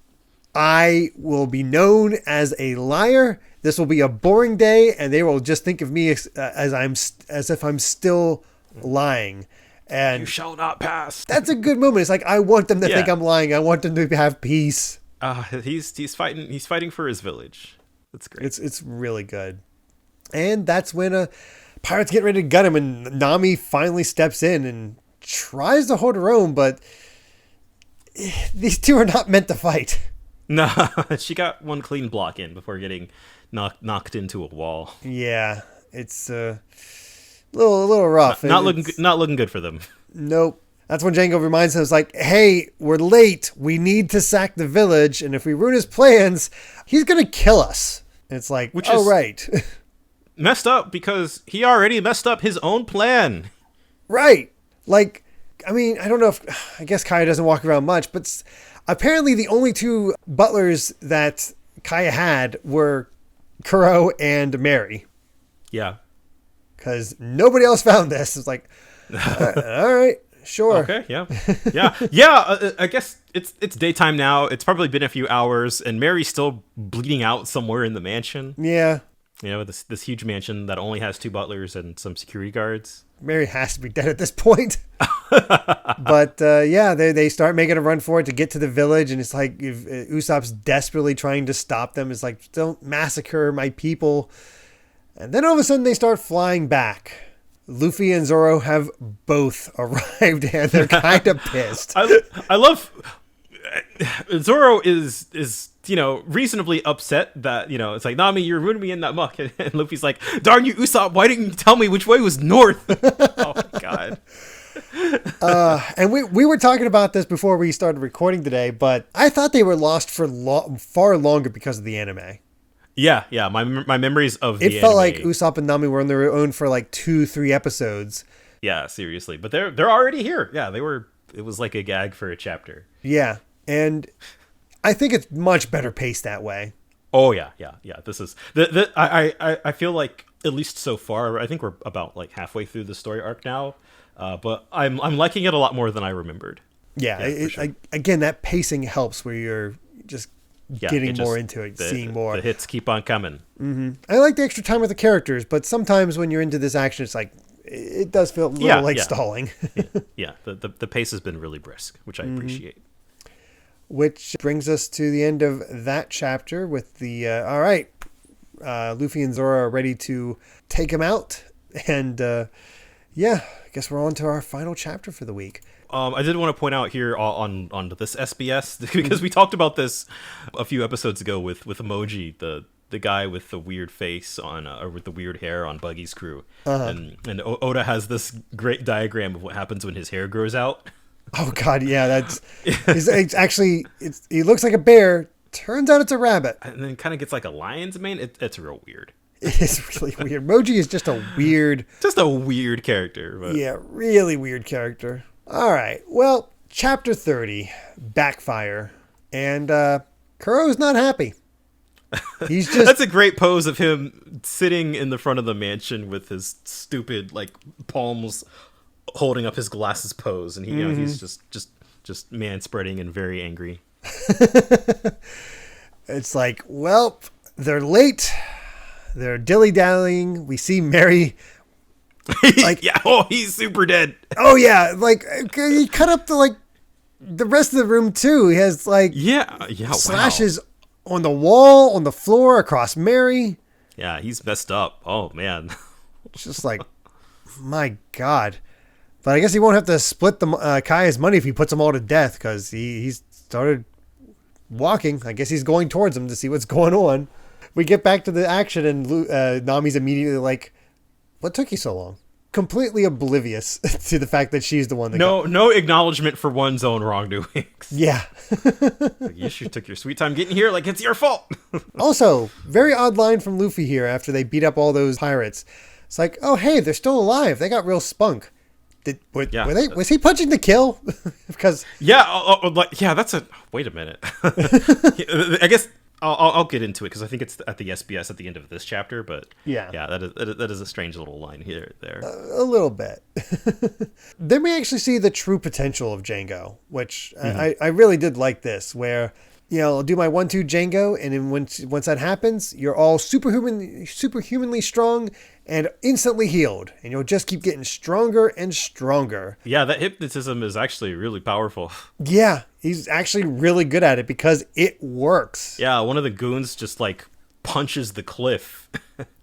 I will be known as a liar. This will be a boring day, and they will just think of me as if I'm still lying. And you shall not pass. That's a good moment. It's like, I want them to think I'm lying. I want them to have peace. He's fighting. He's fighting for his village. That's great. It's really good. And that's when pirates get ready to gut him, and Nami finally steps in and tries to hold her own, but these two are not meant to fight. No, she got one clean block in before getting knocked into a wall. Yeah, it's a little rough. Not looking good for them. Nope. That's when Django reminds him, it's like, hey, we're late. We need to sack the village, and if we ruin his plans, he's gonna kill us. And it's like, right. Messed up, because he already messed up his own plan. Right. Like, I mean, I don't know I guess Kaya doesn't walk around much, but apparently the only two butlers that Kaya had were Kuro and Mary. Yeah. Because nobody else found this. It's like, all right, sure. Okay, yeah. I guess it's daytime now. It's probably been a few hours, and Mary's still bleeding out somewhere in the mansion. Yeah. This huge mansion that only has 2 butlers and some security guards. Mary has to be dead at this point. But they start making a run for it to get to the village, and it's like, if Usopp's desperately trying to stop them. It's like, don't massacre my people. And then all of a sudden they start flying back. Luffy and Zoro have both arrived, and they're kind of pissed. I love Zoro is reasonably upset that, it's like, Nami, you're ruining me in that muck. And Luffy's like, darn you, Usopp, why didn't you tell me which way was north? Oh my God. And we were talking about this before we started recording today, but I thought they were lost for far longer because of the anime. Yeah. My memories of the anime. It felt like Usopp and Nami were on their own for like 2-3 episodes. Yeah, seriously. But they're already here. Yeah, it was like a gag for a chapter. Yeah. And I think it's much better paced that way. Oh yeah. This is I feel like, at least so far, I think we're about like halfway through the story arc now. But I'm liking it a lot more than I remembered. Yeah, sure. Again, that pacing helps where you're just getting more into it, seeing more. The hits keep on coming. Mm-hmm. I like the extra time with the characters, but sometimes when you're into this action, it's like, it does feel a little like stalling. Yeah, the pace has been really brisk, which I appreciate. Which brings us to the end of that chapter with the, all right, Luffy and Zoro are ready to take him out. And I guess we're on to our final chapter for the week. I did want to point out here on this SBS, because we talked about this a few episodes ago with Emoji, the guy with the weird face or with the weird hair on Buggy's crew. And Oda has this great diagram of what happens when his hair grows out. Oh God, yeah, he looks like a bear. Turns out it's a rabbit, and then kind of gets like a lion's mane. It's real weird. It is really weird. Moji is just a weird character. But. Yeah, really weird character. All right, well, chapter 30, Backfire, and Kuro's not happy. He's just that's a great pose of him sitting in the front of the mansion with his stupid like palms holding up his glasses pose, and he's just man spreading and very angry. It's like, well, they're late. They're dilly-dallying. We see Mary. Like, he's super dead. Oh yeah, like he cut up the the rest of the room too. He has like slashes on the wall, on the floor, across Mary. Yeah, he's messed up. Oh man. It's just like, my God. But I guess he won't have to split the Kaya's money if he puts them all to death, because he's started walking. I guess he's going towards them to see what's going on. We get back to the action, and Nami's immediately like, what took you so long? Completely oblivious to the fact that she's the one that no acknowledgement for one's own wrongdoings. Yeah. Like, you sure took your sweet time getting here, like it's your fault. Also, very odd line from Luffy here after they beat up all those pirates. It's like, oh hey, they're still alive. They got real spunk. Was he punching to kill? Because that's a wait a minute. I guess I'll get into it because I think it's at the SBS at the end of this chapter. But that is a strange little line here there. A little bit. Then we actually see the true potential of Django, which I really did like this, where I'll do my 1-2 Django, and then once that happens, you're all superhumanly strong and instantly healed, and you'll just keep getting stronger and stronger. Yeah, that hypnotism is actually really powerful. Yeah, he's actually really good at it because it works. Yeah, one of the goons just like punches the cliff.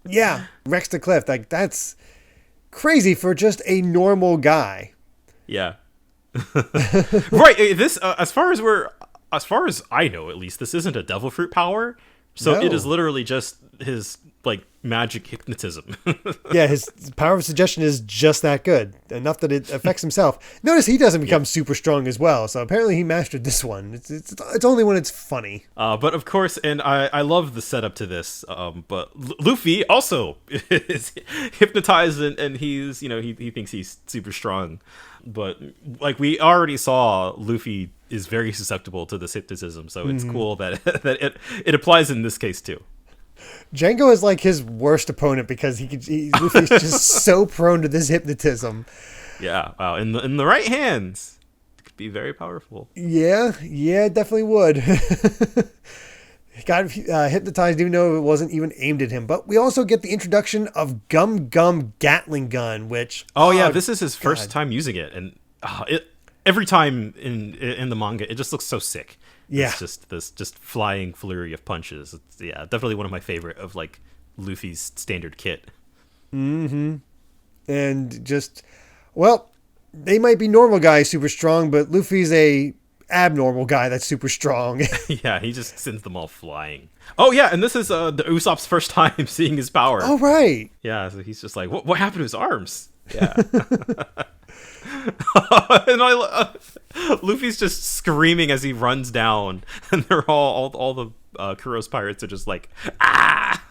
Yeah, wrecks the cliff. Like, that's crazy for just a normal guy. Yeah. Right. This, as far as I know, at least, this isn't a devil fruit power. So It is literally just his like magic hypnotism. Yeah, his power of suggestion is just that good, enough that it affects himself. Notice he doesn't become super strong as well. So apparently he mastered this one. It's only when it's funny. But of course, and I love the setup to this. But Luffy also is hypnotized, and he's he thinks he's super strong. But like we already saw, Luffy is very susceptible to this hypnotism, so it's cool that it applies in this case too. Django is like his worst opponent because Luffy's just so prone to this hypnotism. Yeah, wow. In the right hands, it could be very powerful. Yeah, it definitely would. He got hypnotized even though it wasn't even aimed at him. But we also get the introduction of Gum Gum Gatling Gun, which... this is his first time using it. And every time in the manga, it just looks so sick. Yeah. It's just this flying flurry of punches. It's, definitely one of my favorite of like Luffy's standard kit. Mm-hmm. And just... Well, they might be normal guys super strong, but Luffy's a... abnormal guy that's super strong. Yeah, he just sends them all flying. Oh yeah, and this is the Usopp's first time seeing his power. Oh right. Yeah, so he's just like, what happened to his arms? Yeah. And Luffy's just screaming as he runs down, and they're all the Kuro's pirates are just like, ah.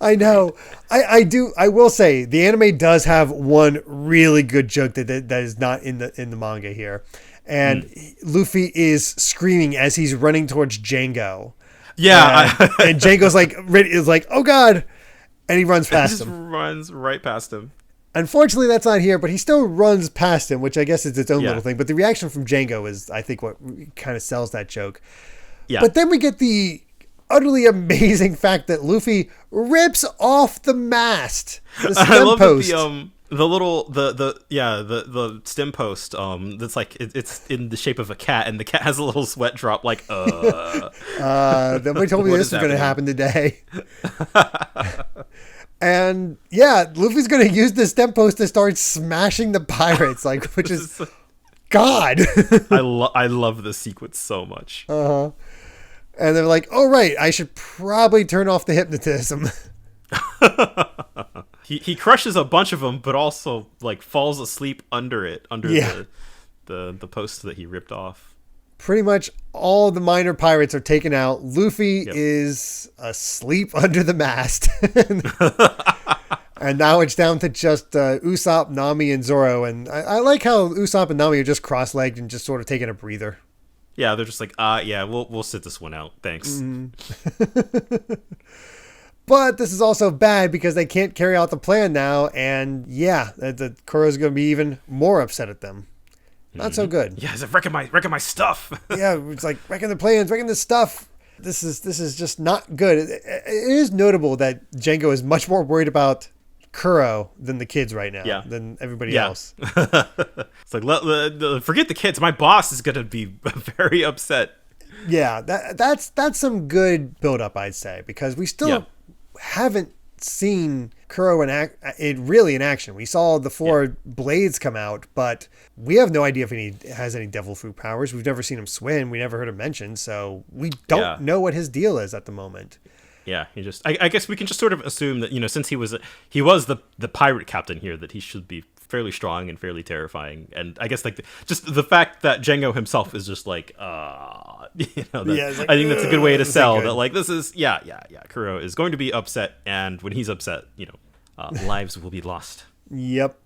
I know. I will say the anime does have one really good joke that is not in the manga here. And Luffy is screaming as he's running towards Django. Yeah. And Django's like, oh God. And he runs past him. He just runs right past him. Unfortunately, that's not here, but he still runs past him, which I guess is its own little thing. But the reaction from Django is, I think, what kind of sells that joke. Yeah. But then we get the utterly amazing fact that Luffy rips off the mast. The stem post. The stem post that's like it's in the shape of a cat, and the cat has a little sweat drop like nobody told me this was going to happen today. And Luffy's going to use the stem post to start smashing the pirates, like, which is God. I love this sequence so much. And they're like, oh right, I should probably turn off the hypnotism. He crushes a bunch of them, but also like falls asleep under the post that he ripped off. Pretty much all the minor pirates are taken out. Luffy is asleep under the mast. And now it's down to just Usopp, Nami, and Zoro. And I like how Usopp and Nami are just cross-legged and just sort of taking a breather. Yeah, they're just like, we'll sit this one out. Thanks. But this is also bad because they can't carry out the plan now. And the Kuro's going to be even more upset at them. Not so good. Yeah, it's like wrecking my stuff. Yeah, it's like wrecking the plans, wrecking the stuff. This is just not good. It is notable that Django is much more worried about Kuro than the kids right now. Yeah. Than everybody else. It's like, forget the kids. My boss is going to be very upset. Yeah, that's some good build-up, I'd say, because we still haven't seen Kuro really in action. We saw the 4 blades come out, but we have no idea if he has any devil fruit powers. We've never seen him swim. We never heard him mentioned, so we don't know what his deal is at the moment. Yeah, I guess we can just sort of assume that, since he was the pirate captain here, that he should be fairly strong and fairly terrifying. And I guess just the fact that Django himself is just like, I think that's a good way to sell that. Like, this is Kuro is going to be upset, and when he's upset, lives will be lost. Yep.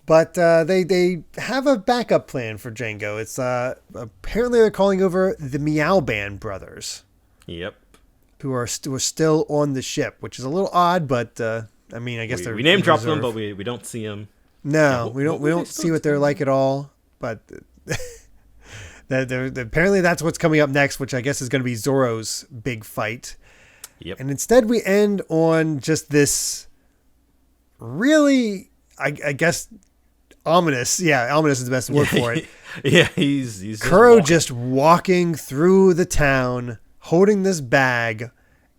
But they have a backup plan for Django. It's apparently they're calling over the Meow Band brothers. Yep. Who are still on the ship, which is a little odd, but I guess we name drop them, but we don't see them. No, we don't see what they're like at all. But apparently that's what's coming up next, which I guess is going to be Zoro's big fight. Yep. And instead we end on just this really, I guess, ominous. Yeah, ominous is the best word for it. Yeah, he's Kuro just walking through the town, holding this bag,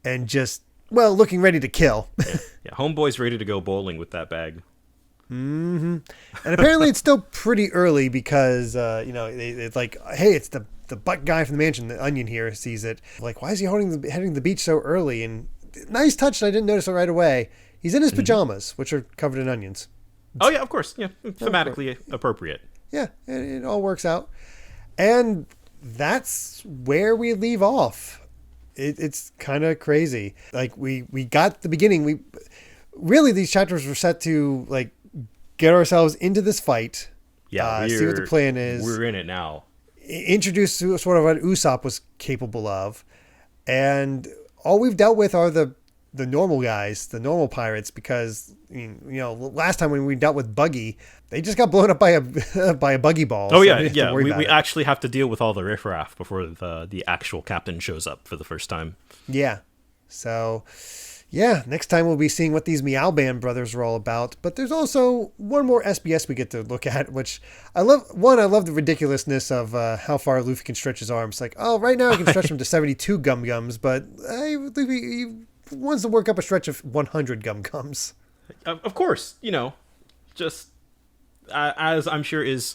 and just looking ready to kill. Yeah, homeboy's ready to go bowling with that bag. Mm-hmm. And apparently it's still pretty early because it's like, hey, it's the butt guy from the mansion. The Onion here sees it. Like, why is he heading to the beach so early? And nice touch. I didn't notice it right away. He's in his pajamas, which are covered in onions. Oh yeah, of course. Yeah, thematically appropriate. Yeah, it all works out. And that's where we leave off. It's kind of crazy. Like we got the beginning. These chapters were set to like get ourselves into this fight. Yeah, see what the plan is. We're in it now. Introduce sort of what Usopp was capable of, and all we've dealt with are the normal guys, the normal pirates. Because last time when we dealt with Buggy, they just got blown up by a buggy ball. Oh so we actually have to deal with all the riffraff before the actual captain shows up for the first time. Yeah, so. Yeah, next time we'll be seeing what these Meow Band brothers are all about. But there's also one more SBS we get to look at, which I love. One, I love the ridiculousness of how far Luffy can stretch his arms. Like, oh, right now he can stretch them to 72 gum-gums, but Luffy he wants to work up a stretch of 100 gum-gums. Of course, just as I'm sure is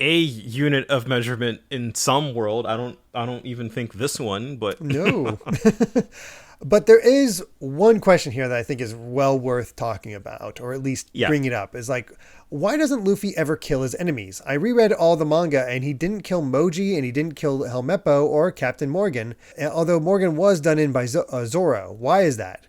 a unit of measurement in some world. I don't even think this one, but no. But there is one question here that I think is well worth talking about, or at least bring it up. Is like, why doesn't Luffy ever kill his enemies? I reread all the manga, and he didn't kill Moji, and he didn't kill Helmeppo or Captain Morgan, although Morgan was done in by Zoro. Why is that?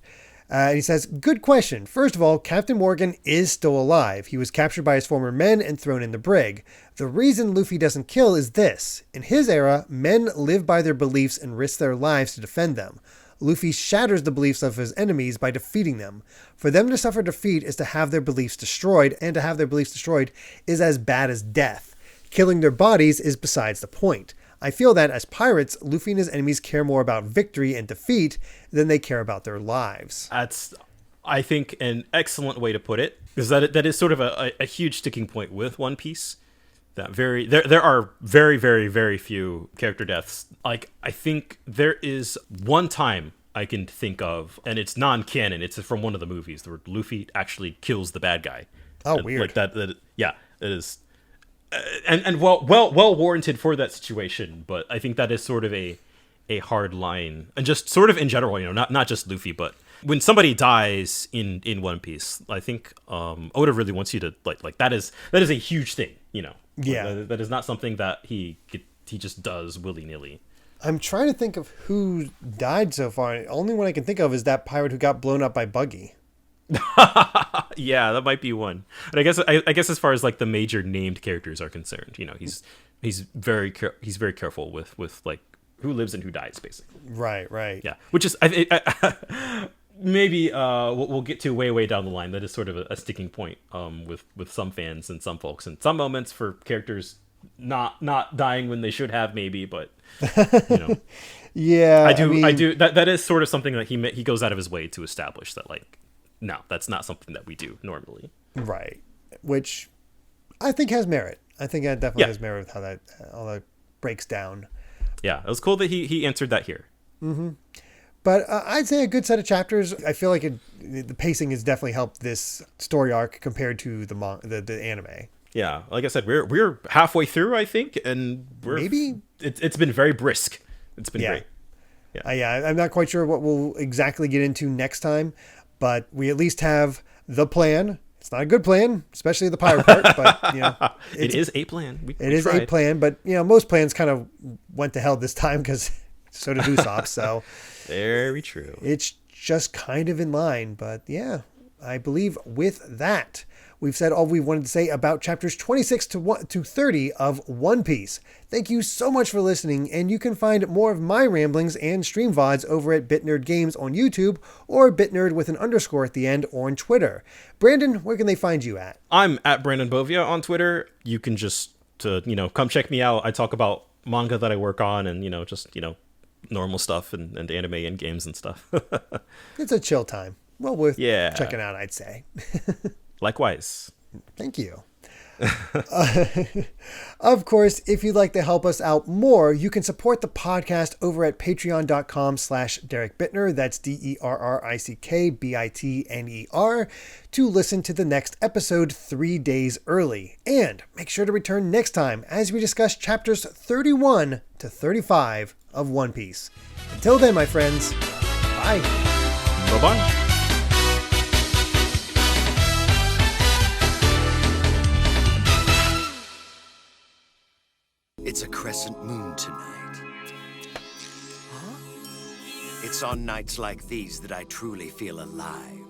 And he says, good question. First of all, Captain Morgan is still alive. He was captured by his former men and thrown in the brig. The reason Luffy doesn't kill is this. In his era, men live by their beliefs and risk their lives to defend them. Luffy shatters the beliefs of his enemies by defeating them. For them to suffer defeat is to have their beliefs destroyed, and to have their beliefs destroyed is as bad as death. Killing their bodies is besides the point. I feel that as pirates, Luffy and his enemies care more about victory and defeat than they care about their lives. That's, I think, an excellent way to put it, because that is sort of a huge sticking point with One Piece. There are very, very, very few character deaths. Like, I think there is one time I can think of, and it's non-canon. It's from one of the movies where Luffy actually kills the bad guy. Oh, weird. Like that. Yeah, it is, and well warranted for that situation. But I think that is sort of a hard line, and just sort of in general, not just Luffy, but when somebody dies in One Piece, I think Oda really wants you to like that is a huge thing, Yeah, that is not something that he just does willy-nilly. I'm trying to think of who died so far. The only one I can think of is that pirate who got blown up by Buggy. Yeah, that might be one. But I guess as far as like the major named characters are concerned, he's very careful with like who lives and who dies, basically. Right. Yeah, which is maybe we'll get to way down the line. That is sort of a sticking point with some fans and some folks, and some moments for characters not dying when they should have, maybe, but yeah, I do that is sort of something that he goes out of his way to establish, that like no, that's not something that we do normally. Right. Which I think has merit. I think that definitely Yeah. has merit with how that all that breaks down. Yeah, it was cool that he answered that here. But I'd say a good set of chapters. I feel like the pacing has definitely helped this story arc compared to the anime. Yeah, like I said, we're halfway through, I think, and it's been very brisk. It's been great. I'm not quite sure what we'll exactly get into next time, but we at least have the plan. It's not a good plan, especially the pirate part, but it is a plan. It is a plan, but most plans kind of went to hell this time because so did Usopp. So very true. It's just kind of in line, but yeah, I believe with that, we've said all we wanted to say about chapters 26 to 30 of One Piece. Thank you so much for listening, and you can find more of my ramblings and stream VODs over at BitNerd Games on YouTube or BitNerd with an underscore at the end on Twitter. Brandon, where can they find you at? I'm at Brandon Bovia on Twitter. You can just come check me out. I talk about manga that I work on and normal stuff and anime and games and stuff. It's a chill time. Well worth checking out, I'd say. Likewise. Thank you. Of course, if you'd like to help us out more, you can support the podcast over at patreon.com/Derek Bittner. That's DERRICKBITNER to listen to the next episode 3 days early. And make sure to return next time as we discuss chapters 31 to 35 of One Piece. Until then, my friends, bye. Bye-bye. It's a crescent moon tonight. Huh? It's on nights like these that I truly feel alive.